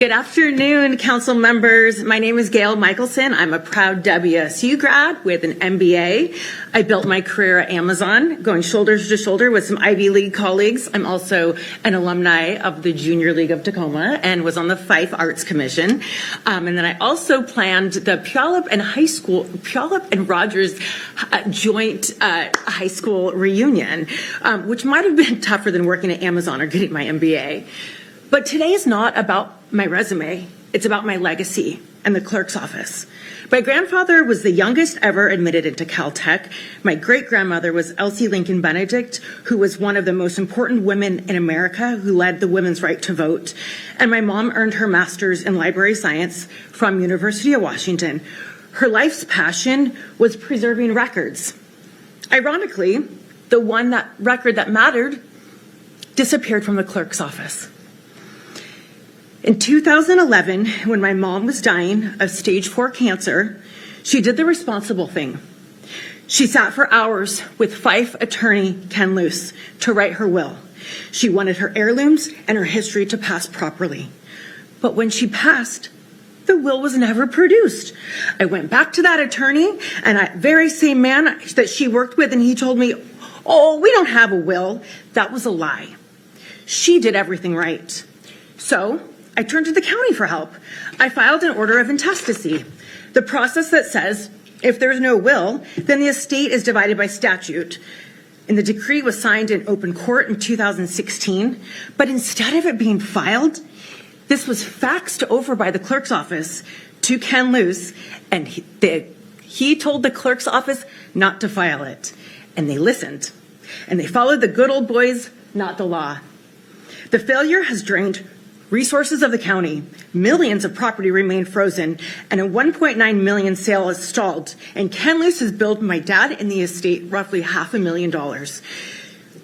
Good afternoon, council members. My name is Gail Michelson. I'm a proud WSU grad with an MBA. I built my career at Amazon, going shoulder to shoulder with some Ivy League colleagues. I'm also an alumni of the Junior League of Tacoma and was on the Fife Arts Commission. And then I also planned the Puyallup and Rogers joint high school reunion, which might have been tougher than working at Amazon or getting my MBA. But today is not about my resume. It's about my legacy and the clerk's office. My grandfather was the youngest ever admitted into Caltech. My great-grandmother was Elsie Lincoln Benedict, who was one of the most important women in America who led the women's right to vote. And my mom earned her master's in library science from University of Washington. Her life's passion was preserving records. Ironically, the record that mattered disappeared from the clerk's office. In 2011, when my mom was dying of stage 4 cancer, she did the responsible thing. She sat for hours with Fife attorney Ken Luce to write her will. She wanted her heirlooms and her history to pass properly. But when she passed, the will was never produced. I went back to that attorney, and that very same man that she worked with, and he told me, "Oh, we don't have a will." That was a lie. She did everything right. So I turned to the county for help. I filed an order of intestacy, the process that says if there's no will, then the estate is divided by statute. And the decree was signed in open court in 2016, but instead of it being filed, this was faxed over by the clerk's office to Ken Luce, and he told the clerk's office not to file it. And they listened, and they followed the good old boys, not the law. The failure has drained resources of the county, millions of property remain frozen, and a $1.9 million sale is stalled. And Ken Luce has billed my dad and the estate roughly $500,000.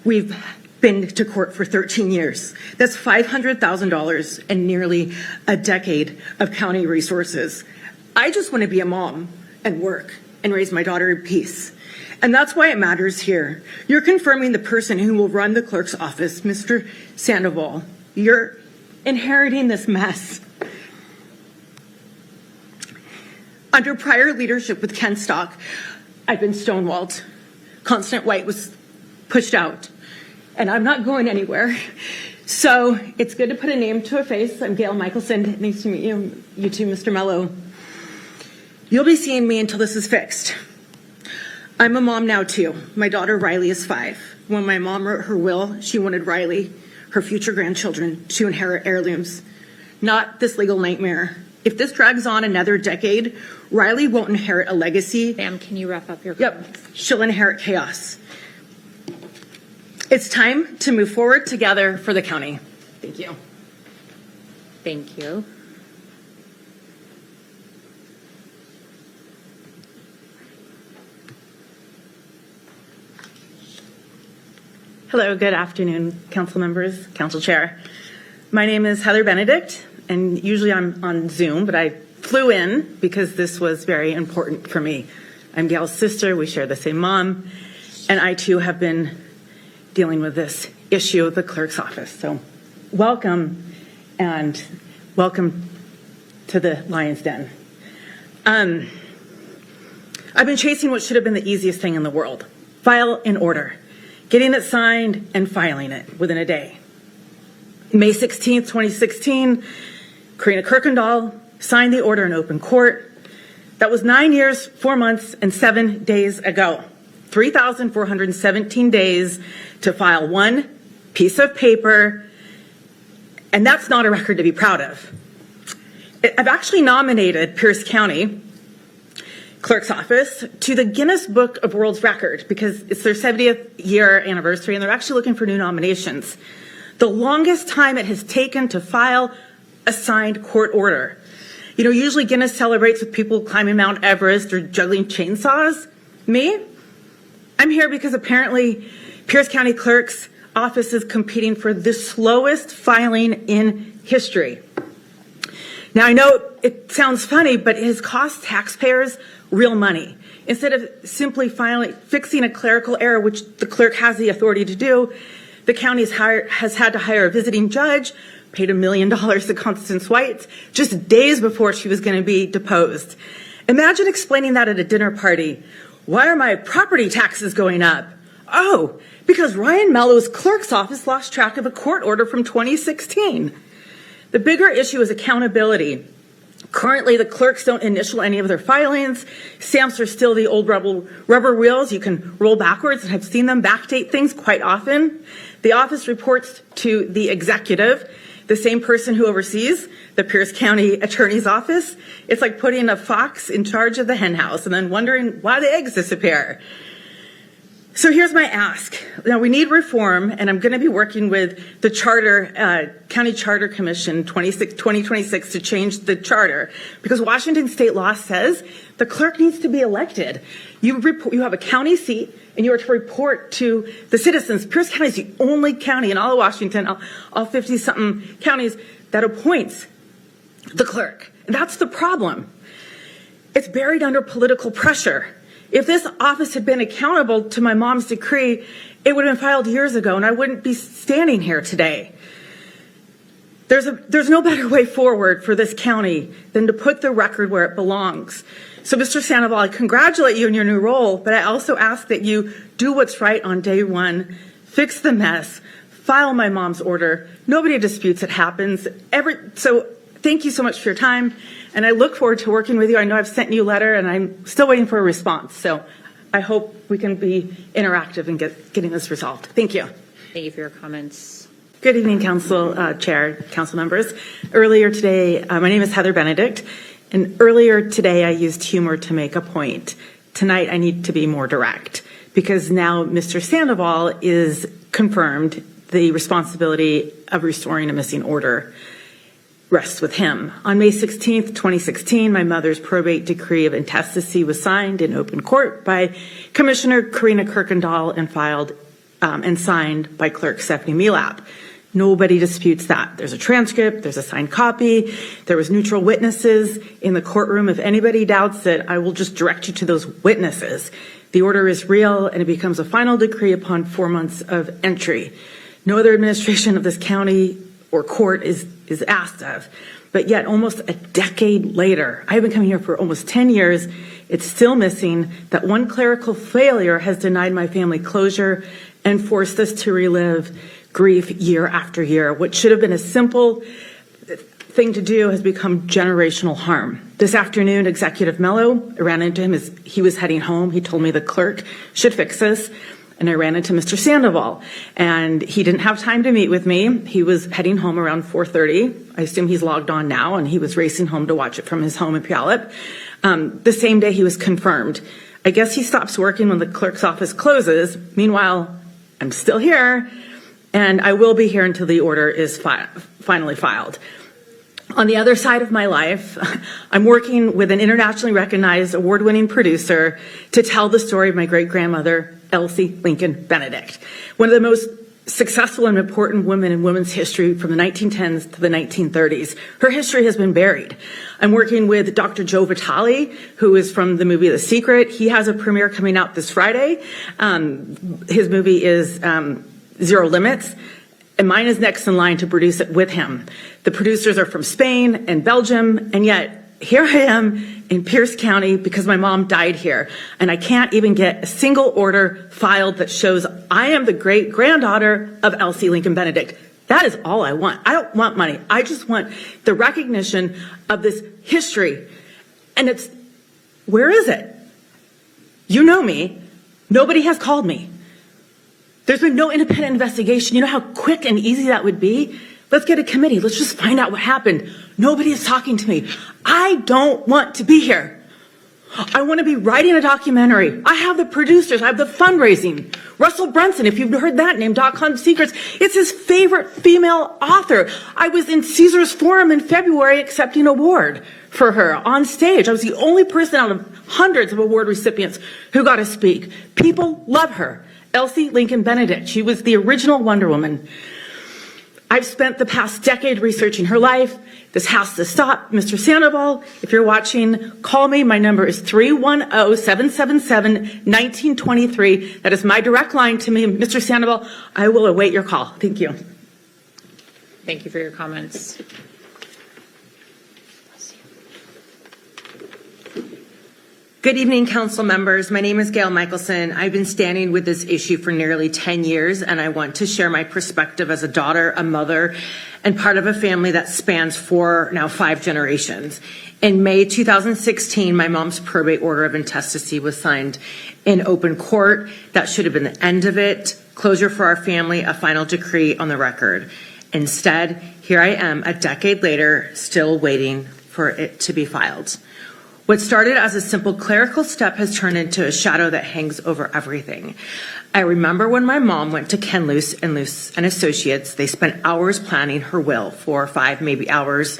We've been to court for 13 years. That's $500,000 and nearly a decade of county resources. I just want to be a mom and work and raise my daughter in peace. And that's why it matters here. You're confirming the person who will run the clerk's office, Mr. Sandoval. You're inheriting this mess. Under prior leadership with Ken Stock, I've been stonewalled. Constant White was pushed out, and I'm not going anywhere. So it's good to put a name to a face. I'm Gail Michelson. Nice to meet you. You too, Mr. Mello. You'll be seeing me until this is fixed. I'm a mom now too. My daughter Riley is 5. When my mom wrote her will, she wanted Riley, her future grandchildren, to inherit heirlooms, not this legal nightmare. If this drags on another decade, Riley won't inherit a legacy. Ma'am, can you wrap up your comments? Yep, she'll inherit chaos. It's time to move forward together for the county. Thank you. Thank you. Hello, good afternoon, council members, council chair. My name is Heather Benedict, and usually I'm on Zoom, but I flew in because this was very important for me. I'm Gail's sister, we share the same mom, and I too have been dealing with this issue of the clerk's office. So welcome, and welcome to the Lion's Den. I've been chasing what should have been the easiest thing in the world, file in order. Getting it signed and filing it within a day. May 16th, 2016, Karina Kirkendall signed the order in open court. That was 9 years, 4 months, and 7 days ago. 3,417 days to file one piece of paper, and that's not a record to be proud of. I've actually nominated Pierce County Clerk's Office to the Guinness Book of World Records because it's their 70th year anniversary and they're actually looking for new nominations. The longest time it has taken to file a signed court order. You know, usually Guinness celebrates with people climbing Mount Everest or juggling chainsaws. Me? I'm here because apparently Pierce County Clerk's Office is competing for the slowest filing in history. Now I know it sounds funny, but it has cost taxpayers real money. Instead of simply fixing a clerical error, which the clerk has the authority to do, the county has had to hire a visiting judge, paid $1 million to Constance White just days before she was going to be deposed. Imagine explaining that at a dinner party. Why are my property taxes going up? Oh, because Ryan Mellow's clerk's office lost track of a court order from 2016. The bigger issue is accountability. Currently, the clerks don't initial any of their filings. Stamps are still the old rubber wheels. You can roll backwards, and I've seen them backdate things quite often. The office reports to the executive, the same person who oversees the Pierce County Attorney's Office. It's like putting a fox in charge of the hen house and then wondering why the eggs disappear. So here's my ask. Now, we need reform, and I'm going to be working with the County Charter Commission 2026 to change the charter, because Washington state law says the clerk needs to be elected. You have a county seat, and you are to report to the citizens. Pierce County is the only county in all of Washington, all 50-something counties, that appoints the clerk. And that's the problem. It's buried under political pressure. If this office had been accountable to my mom's decree, it would have been filed years ago, and I wouldn't be standing here today. There's no better way forward for this county than to put the record where it belongs. So, Mr. Sandoval, I congratulate you in your new role, but I also ask that you do what's right on day one, fix the mess, file my mom's order. Nobody disputes it happens. So thank you so much for your time, and I look forward to working with you. I know I've sent you a letter, and I'm still waiting for a response. So I hope we can be interactive in getting this resolved. Thank you. Thank you for your comments. Good evening, Council Chair, Council members. Earlier today, my name is Heather Benedict, and earlier today I used humor to make a point. Tonight I need to be more direct, because now Mr. Sandoval is confirmed the responsibility of restoring a missing order rests with him. On May 16th, 2016, my mother's probate decree of intestacy was signed in open court by Commissioner Karina Kirkendall and filed and signed by Clerk Stephanie Melap. Nobody disputes that. There's a transcript, there's a signed copy, there was neutral witnesses in the courtroom. If anybody doubts it, I will just direct you to those witnesses. The order is real, and it becomes a final decree upon 4 months of entry. No other administration of this county or court is asked of. But yet, almost a decade later, I've been coming here for almost 10 years, it's still missing. That one clerical failure has denied my family closure and forced us to relive grief year after year. What should have been a simple thing to do has become generational harm. This afternoon, Executive Mello, I ran into him as he was heading home. He told me the clerk should fix this. And I ran into Mr. Sandoval, and he didn't have time to meet with me. He was heading home around 4:30. I assume he's logged on now, and he was racing home to watch it from his home in Puyallup. The same day he was confirmed. I guess he stops working when the clerk's office closes. Meanwhile, I'm still here, and I will be here until the order is finally filed. On the other side of my life, I'm working with an internationally recognized award-winning producer to tell the story of my great-grandmother, Elsie Lincoln Benedict, one of the most successful and important women in women's history from the 1910s to the 1930s. Her history has been buried. I'm working with Dr. Joe Vitale, who is from the movie The Secret. He has a premiere coming out this Friday. His movie is Zero Limits, and mine is next in line to produce it with him. The producers are from Spain and Belgium, and yet here I am in Pierce County because my mom died here, and I can't even get a single order filed that shows I am the great-granddaughter of Elsie Lincoln Benedict. That is all I want. I don't want money. I just want the recognition of this history. And where is it? You know me. Nobody has called me. There's been no independent investigation. You know how quick and easy that would be? Let's get a committee. Let's just find out what happened. Nobody is talking to me. I don't want to be here. I want to be writing a documentary. I have the producers. I have the fundraising. Russell Brunson, if you've heard that name, .com Secrets, it's his favorite female author. I was in Caesar's Forum in February accepting an award for her on stage. I was the only person out of hundreds of award recipients who got to speak. People love her. Elsie Lincoln Benedict. She was the original Wonder Woman. I've spent the past decade researching her life. This has to stop. Mr. Sandoval, if you're watching, call me. My number is 310-777-1923. That is my direct line to me. Mr. Sandoval, I will await your call. Thank you. Thank you for your comments. Good evening, council members. My name is Gail Michelson. I've been standing with this issue for nearly 10 years, and I want to share my perspective as a daughter, a mother, and part of a family that spans 5 generations. In May 2016, my mom's probate order of intestacy was signed in open court. That should have been the end of it. Closure for our family, a final decree on the record. Instead, here I am a decade later, still waiting for it to be filed. What started as a simple clerical step has turned into a shadow that hangs over everything. I remember when my mom went to Ken Luce and Associates. They spent hours planning her will, 4 or 5, maybe hours.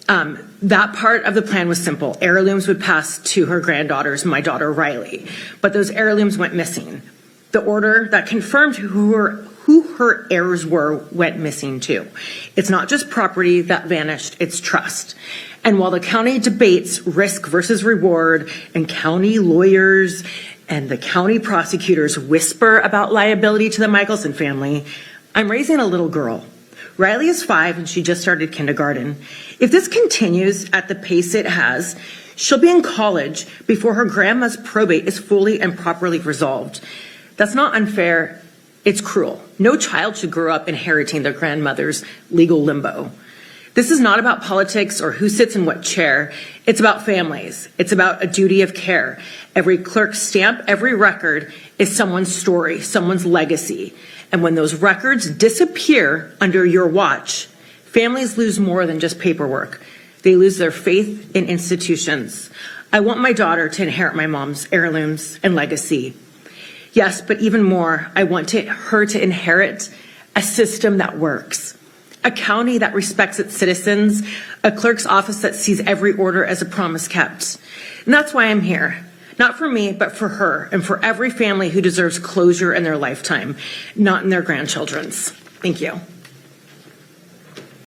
That part of the plan was simple. Heirlooms would pass to her granddaughters, my daughter Riley, but those heirlooms went missing. The order that confirmed who her heirs were went missing too. It's not just property that vanished, it's trust. And while the county debates risk versus reward, and county lawyers and the county prosecutors whisper about liability to the Michelson family, I'm raising a little girl. Riley is 5 and she just started kindergarten. If this continues at the pace it has, she'll be in college before her grandma's probate is fully and properly resolved. That's not unfair, it's cruel. No child should grow up inheriting their grandmother's legal limbo. This is not about politics or who sits in what chair. It's about families. It's about a duty of care. Every clerk stamp, every record is someone's story, someone's legacy. And when those records disappear under your watch, families lose more than just paperwork. They lose their faith in institutions. I want my daughter to inherit my mom's heirlooms and legacy. Yes, but even more, I want her to inherit a system that works. A county that respects its citizens, a clerk's office that sees every order as a promise kept. And that's why I'm here. Not for me, but for her and for every family who deserves closure in their lifetime, not in their grandchildren's. Thank you.